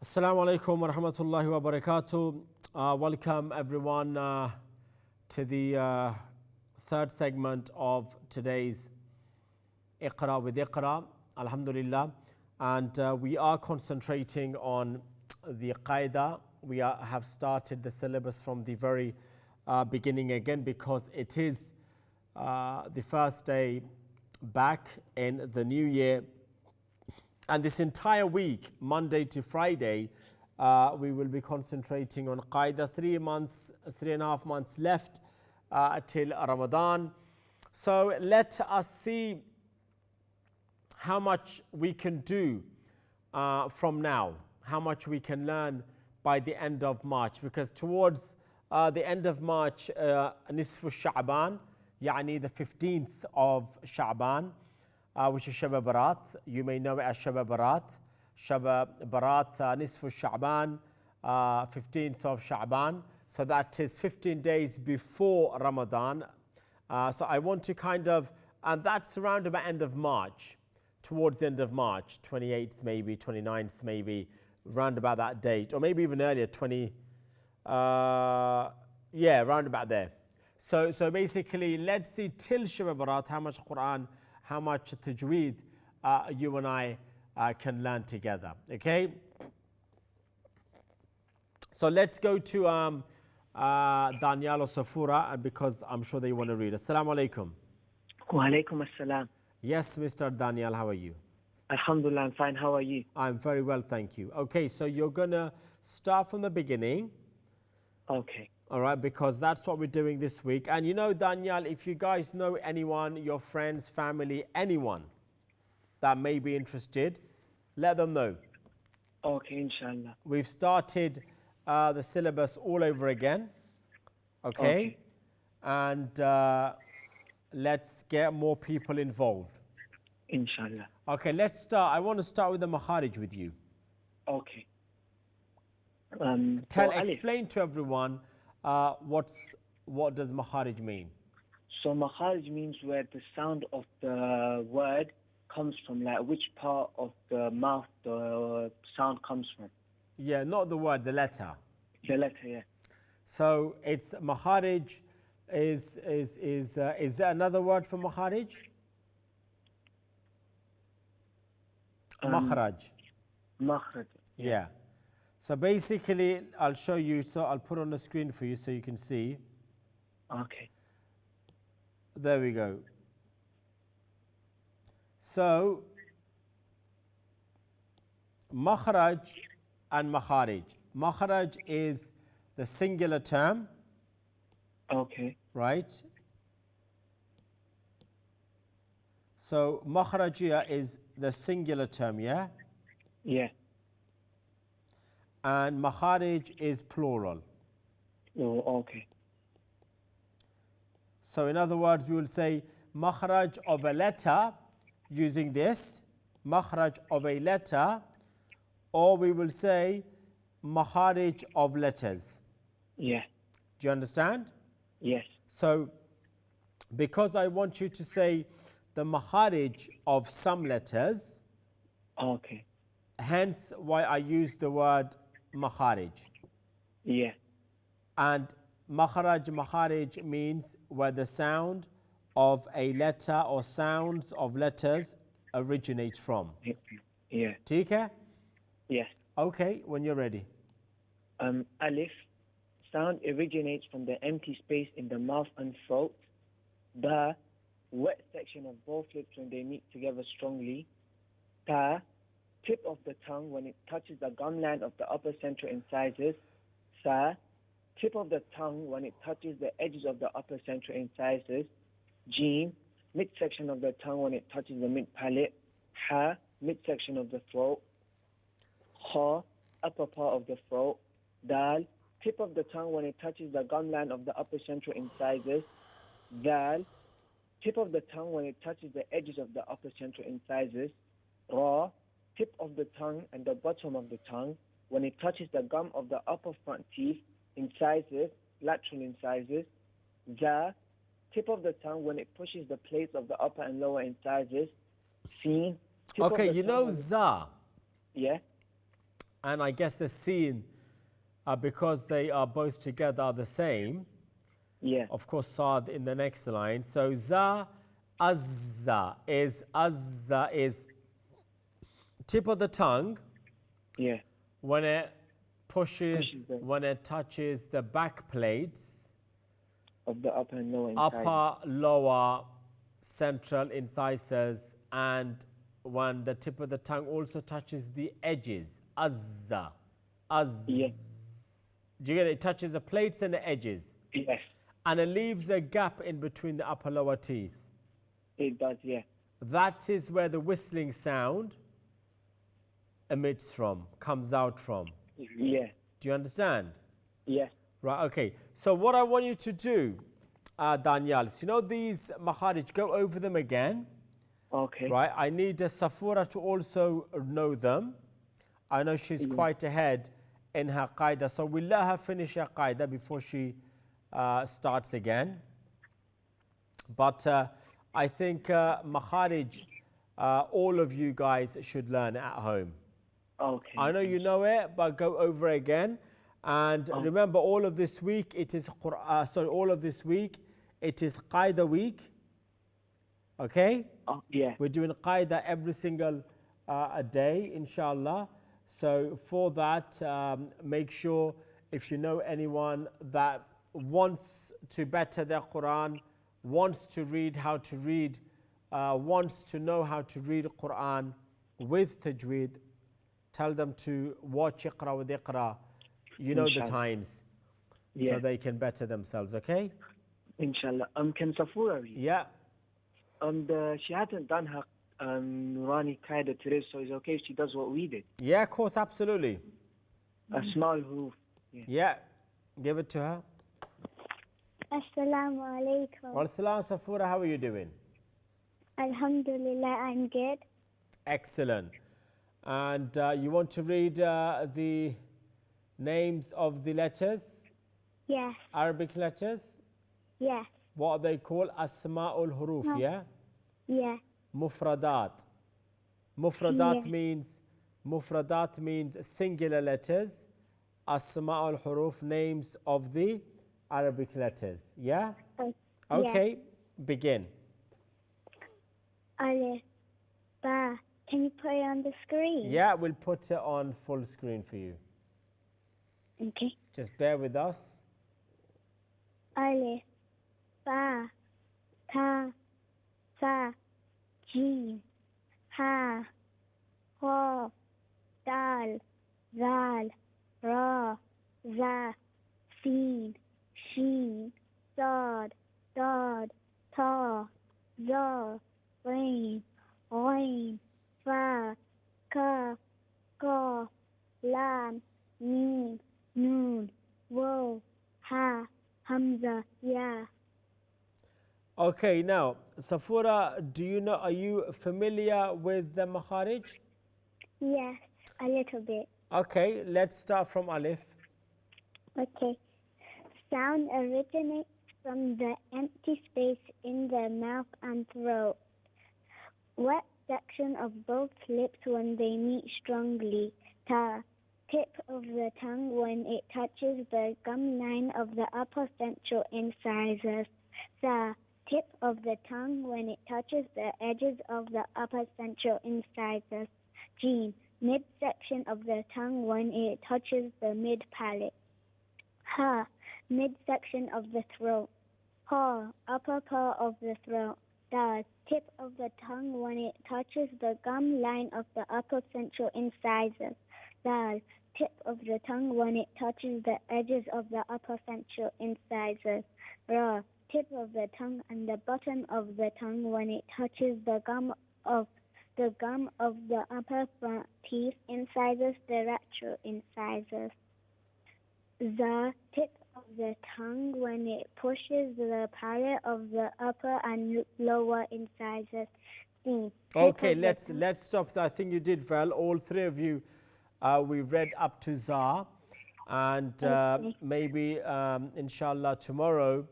Assalamu alaikum wa rahmatullahi wa barakatuh. Welcome everyone to the third segment of today's Iqra with Iqra, Alhamdulillah. And we are concentrating on the Qaida. We have started the syllabus from the very beginning again because it is the first day back in the new year. And this entire week, Monday to Friday, we will be concentrating on Qaida. 3.5 months left till Ramadan. So let us see how much we can do from now, how much we can learn by the end of March. Because towards the end of March, Nisfu Sha'ban, يعني the 15th of Sha'ban, which is Shab Barat. You may know it as Shab Barat. Shab Barat, Nisfu Sha'ban, 15th of Sha'ban. So that is 15 days before Ramadan. So I want to and that's around about end of March, towards the end of March, 28th maybe, 29th maybe, round about that date, or maybe even earlier, round about there. So basically, let's see till Shab Barat how much Quran, how much tajweed you and I can learn together. Okay? So let's go to Daniel or Safura because I'm sure they want to read. Assalamu alaikum. Wa alaikum assalam. Yes, Mr. Daniel, how are you? Alhamdulillah, I'm fine. How are you? I'm very well, thank you. Okay, so you're going to start from the beginning. Okay. All right, because that's what we're doing this week. And you know, Daniel, if you guys know anyone, your friends, family, anyone that may be interested, let them know. Okay, inshallah. We've started the syllabus all over again. Okay. And let's get more people involved. Inshallah. Okay, let's start. I want to start with the Makharij with you. Okay. Explain to everyone what does Makharij mean? So Makharij means where the sound of the word comes from, like which part of the mouth the sound comes from. Yeah, not the word, the letter. The letter, yeah. So it's Makharij is there another word for Makharij? Makhraj. Makhraj. Yeah. So basically, I'll show you. So I'll put on the screen for you so you can see. Okay. There we go. So, Makhraj and Makharij. Makhraj is the singular term. Okay. Right? So, Makhrajiyya is the singular term, yeah? Yeah. And Makharij is plural. Oh, okay. So in other words, we will say Makhraj of a letter using this, Makhraj of a letter, or we will say Makharij of letters. Yeah. Do you understand? Yes. So because I want you to say the Makharij of some letters, Okay. hence why I use the word Makharij. Yeah. And Makharij means where the sound of a letter or sounds of letters originates from. Yeah. ठीक है? Yes. Okay, when you're ready. Alif, sound originates from the empty space in the mouth and throat. Ba, wet section of both lips when they meet together strongly. Ta, tip of the tongue when it touches the gum line of the upper central incisors. Sa, tip of the tongue when it touches the edges of the upper central incisors. Jim, midsection of the tongue when it touches the mid palate. Ha, midsection of the throat. Kha, upper part of the throat. Dal, tip of the tongue when it touches the gum line of the upper central incisors. Dal, tip of the tongue when it touches the edges of the upper central incisors. Ra, tip of the tongue and the bottom of the tongue when it touches the gum of the upper front teeth, incisors, lateral incisors. Za, tip of the tongue when it pushes the plates of the upper and lower incisors. Sin, tip Okay, of the you tongue know Za. Yeah. And I guess the Sin, because they are both together, are the same. Yeah. Of course, Sad in the next line. So Za, Azza is tip of the tongue Yeah. when it Pushes the- when it touches the back plates, Of the upper and lower inside. upper, lower, central incisors, and when the tip of the tongue also touches the edges. Azza. Yeah. Do you get it? It touches the plates and the edges. Yes. And it leaves a gap in between the upper lower teeth. It does, yeah. That is where the whistling sound emits from, comes out from. Yeah. Do you understand? Yes. Right, okay. So what I want you to do, Daniel, so you know these makharij, go over them again. Okay. Right, I need Safura to also know them. I know she's quite ahead in her qaida, so we'll let her finish her qaida before she starts again. But I think makharij, all of you guys should learn at home. Okay. I know you know it, but go over again. And remember, all of this week it is all of this week it is qaida week. Okay? Yeah. We're doing qaida every single day, inshallah. So for that, make sure if you know anyone that wants to better their Quran, wants to read how to read, wants to know how to read Quran with tajweed, tell them to watch Iqra with Iqra. You know the Inshallah. times, Yeah. so they can better themselves. Okay? Inshallah. Can Safura read? Yeah. She hasn't done her Nurani Qaida today, so it's okay if she does what we did. Yeah, of course, absolutely. A small hoof. Yeah. Give it to her. Assalamu alaikum. Wa salam, Safura, how are you doing? Alhamdulillah, I'm good. Excellent. And you want to read the names of the letters, Yes, Arabic letters? yes, What are they called? Asma'ul huruf, yeah? yes, Mufradat. Mufradat means singular letters. Asma'ul huruf, names of the Arabic letters, yeah? Okay, begin. Alif, Ba. Can you put it on the screen? Yeah, we'll put it on full screen for you. Okay. Just bear with us. Alif, Ba, Ta, Sa, Jim, Ha, Ho, Dal, Zal, Ra, Za, Sin, Shin, Dad, Dad, Ta, Za, Rain, Rain, Fa, Ka, Ka, Lam, Mim, Noon, Wo, Ha, Hamza, Ya. Okay, now, Safura, are you familiar with the makharij? Yes, a little bit. Okay, let's start from Alif. Okay. Sound originates from the empty space in the mouth and throat. Wet section of both lips when they meet strongly. Ta. Tip of the tongue when it touches the gum line of the upper central incisors. Sa. Tip of the tongue when it touches the edges of the upper central incisors. Jim. Midsection of the tongue when it touches the mid-palate. Ha. Midsection of the throat. Ha. Upper part of the throat. Da. Tip of the tongue when it touches the gum line of the upper central incisors. Dal. Tip of the tongue when it touches the edges of the upper central incisors. Ra. Tip of the tongue and the bottom of the tongue when it touches the gum of the upper front teeth incisors, the retro incisors. The tip of the tongue when it pushes the palate of the upper and lower incisors. C. Okay, let's stop there. I think you did well. All three of you, we read up to Za, and maybe inshallah tomorrow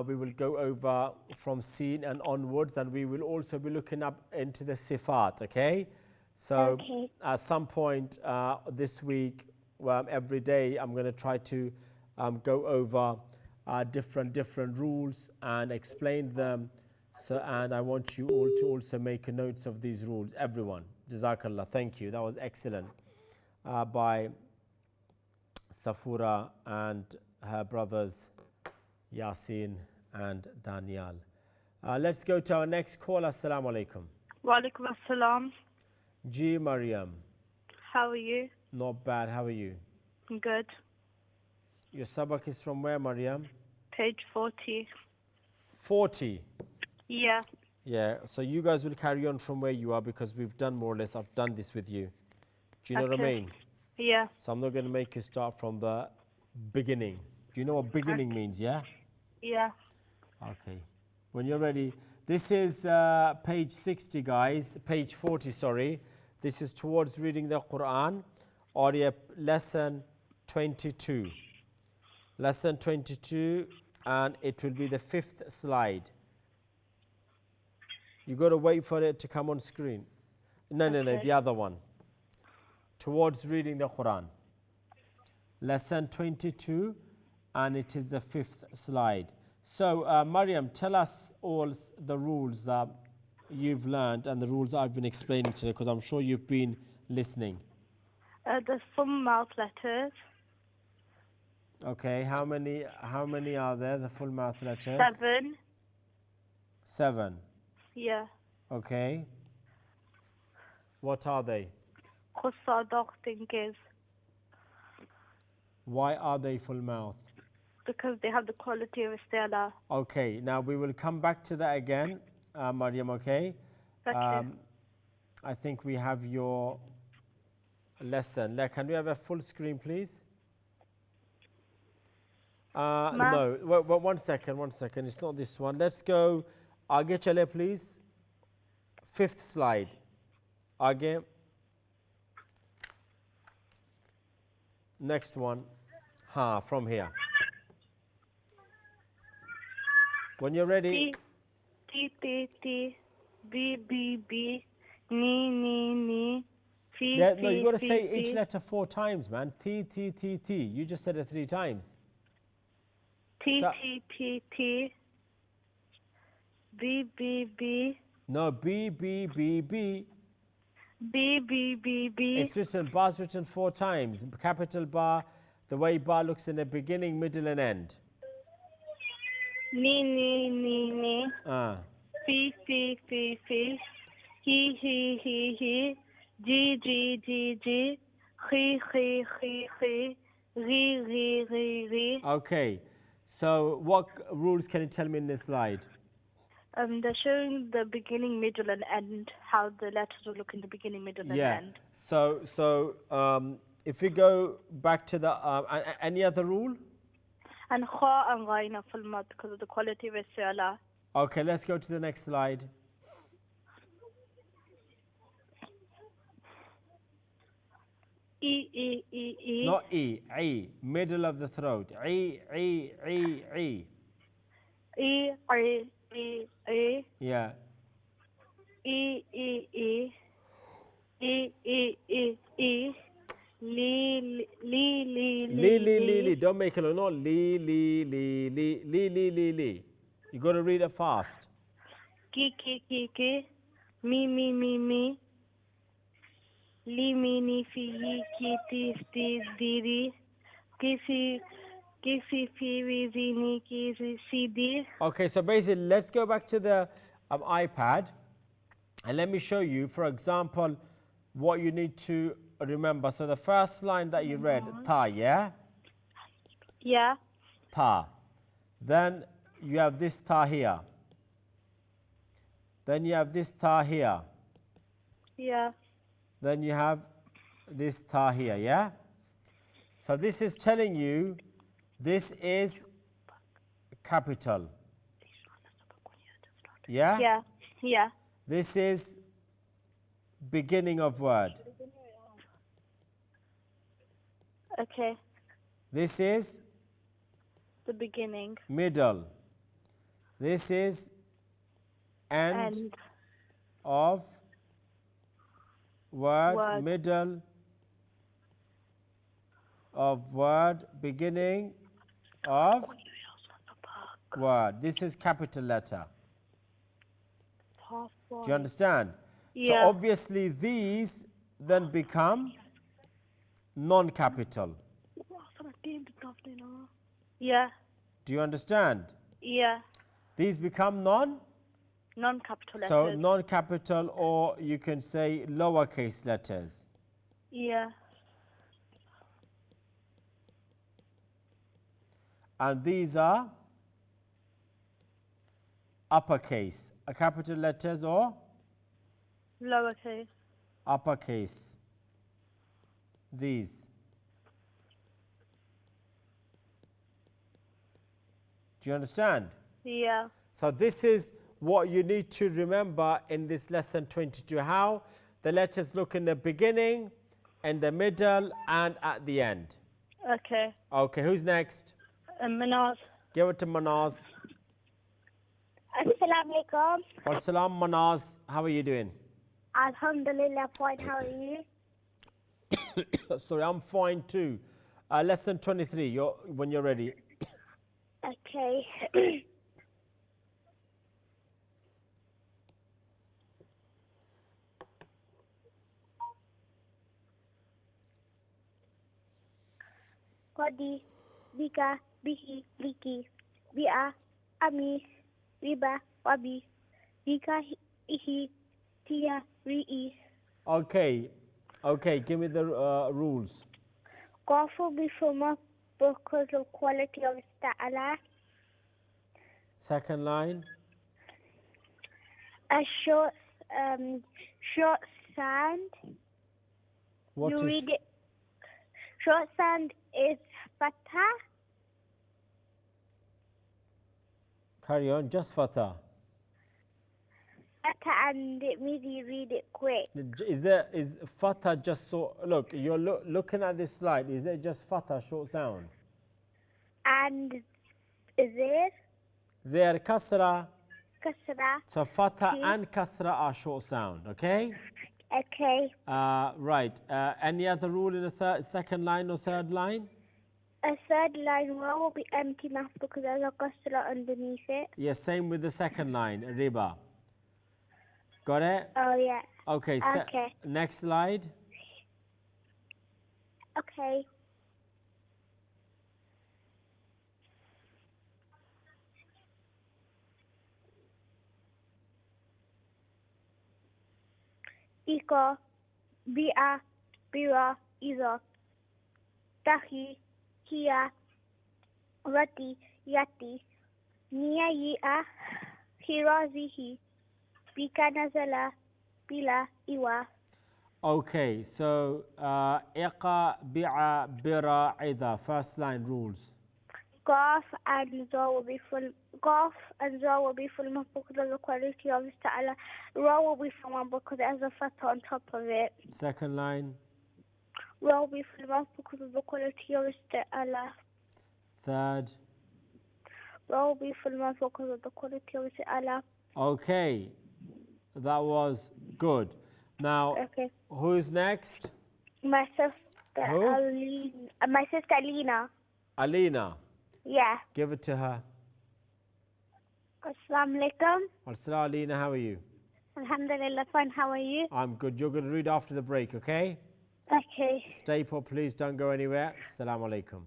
we will go over from Sin and onwards, and we will also be looking up into the Sifat. Okay, So Okay. at some point this week, every day, I'm going to try to go over different rules and explain them. So, and I want you all to also make notes of these rules. Everyone, Jazakallah. Thank you. That was excellent by Safura and her brothers Yasin and Daniel. Let's go to our next call. Assalamu alaikum. Wa alaikum assalam. Ji Mariam. How are you? Not bad. How are you? Good. Your sabak is from where, Mariam? Page 40. 40. Yeah. Yeah, so you guys will carry on from where you are because we've done more or less. I've done this with you. Do you know what I mean? Yeah. So I'm not going to make you start from the beginning. Do you know what beginning means, yeah? Yeah. Okay. When you're ready, this is page 60, guys. Page 40, sorry. This is towards reading the Quran, or lesson 22. Lesson 22, and it will be the 5th slide. You got to wait for it to come on screen. No, the other one. Towards reading the Quran. Lesson 22, and it is the 5th slide. So, Mariam, tell us all the rules that you've learned and the rules I've been explaining today, because I'm sure you've been listening. There's some mouth letters. Okay, how many are there, the full mouth letters? 7. 7. Yeah. Okay. What are they? Qussadaq thinkers. Why are they full mouth? Because they have the quality of istila. Okay, now we will come back to that again, Mariam, okay? Okay. I think we have your lesson. Can we have a full screen, please? No, wait, one second. It's not this one. Let's go. Aage chale, please. 5th slide. Aage. Next one. From here. When you're ready. T, T, T, B, B, B, ni, T, Yeah, T, no, you got to T, say T. each letter 4 times, man. T, T, T, T. You just said it 3 times. T, T, T, T, B, B, B. No, B, B, B, B. B, B, B, B. It's written, bar's written 4 times. Capital bar, the way bar looks in the beginning, middle, and end. Ni. Fi, fi. He. G. He. Ri. Okay, so what rules can you tell me in this slide? They're showing the beginning, middle, and end. How the letters will look in the beginning, middle, and end. So if we go back to the any other rule? And kha and ghain are full mouth because of the quality of istila. Okay, let's go to the next slide. E. Not E, middle of the throat. E. E. Yeah. E. Li. Don't make it no. Li. You got to read it fast. Ki. Me. Li, ni, fi, ki, diri. Kisi, fi, zini, di. Okay, so basically, let's go back to the iPad and let me show you, for example, what you need to remember. So the first line that you read, ta, yeah? Yeah. Ta. Then you have this ta here. Then you have this ta here. Yeah. Then you have this ta here, yeah? So this is telling you this is capital. Yeah? Yeah. This is beginning of word. Okay. This is The beginning. middle. This is end of word, middle of word, beginning of word. This is capital letter. Do you understand? Yeah. So obviously these then become non-capital. Yeah. Do you understand? Yeah. These become Non-capital so letters. non-capital, or you can say lowercase letters. Yeah. And these are uppercase, capital letters or Lowercase. uppercase. These. Do you understand? Yeah. So this is what you need to remember in this lesson 22, how the letters look in the beginning, in the middle, and at the end. Okay. Okay, who's next? Manaz. Give it to Manaz. Assalamu alaikum. Wassalam, Manaz. How are you doing? Alhamdulillah, fine. How are you? Sorry, I'm fine too. Lesson 23, when you're ready. Okay. Qadi, Bika, Bihi, Biki, Bia, Ami, Riba, Wabi, Bika, Ihi, Tia, Ri'i. Okay, give me the rules. Gawful before because of quality of Ta'ala. Second line. A short sand. What You is read it. Short sand is fatha. Carry on, just fatah. Fatha, and it means you read it quick. Is fatah just so? Look, you're looking at this slide. Is it just fatah, short sound? And there, There kasra. kasra. So fatah Okay. and kasra are short sound. Okay. Okay. Right. Any other rule in the second line or third line? A third line will be empty mouth because there's a kasra underneath it. Yes. Same with the second line. Riba. Got it? Oh yeah. Okay. Okay. Next slide. Okay. Iqra, Bia, Bira, Iza, Tahi, Kia, Rati, Yati, Nia Yia, Hirazihi, Bika Nazala, Bila, Iwa. Okay. So iqa, bi'a, bira, ida. First line rules. Golf and Zor will be full. Golf and Zor will be full because of the quality of Ta'ala. Ra will be full because it has a fatha on top of it. Second line. Ra will be full because of the quality of Ta'ala. Third. Ra will be full because of the quality of Ta'ala. Okay. That was good. Now, Okay. who's next? My sister Who? Alina. Alina. Yeah. Give it to her. Assalamu alaikum. Assalamu Alina, how are you? Alhamdulillah, fine. How are you? I'm good. You're going to read after the break, okay? Okay. Stay put, please. Don't go anywhere. Assalamu alaikum.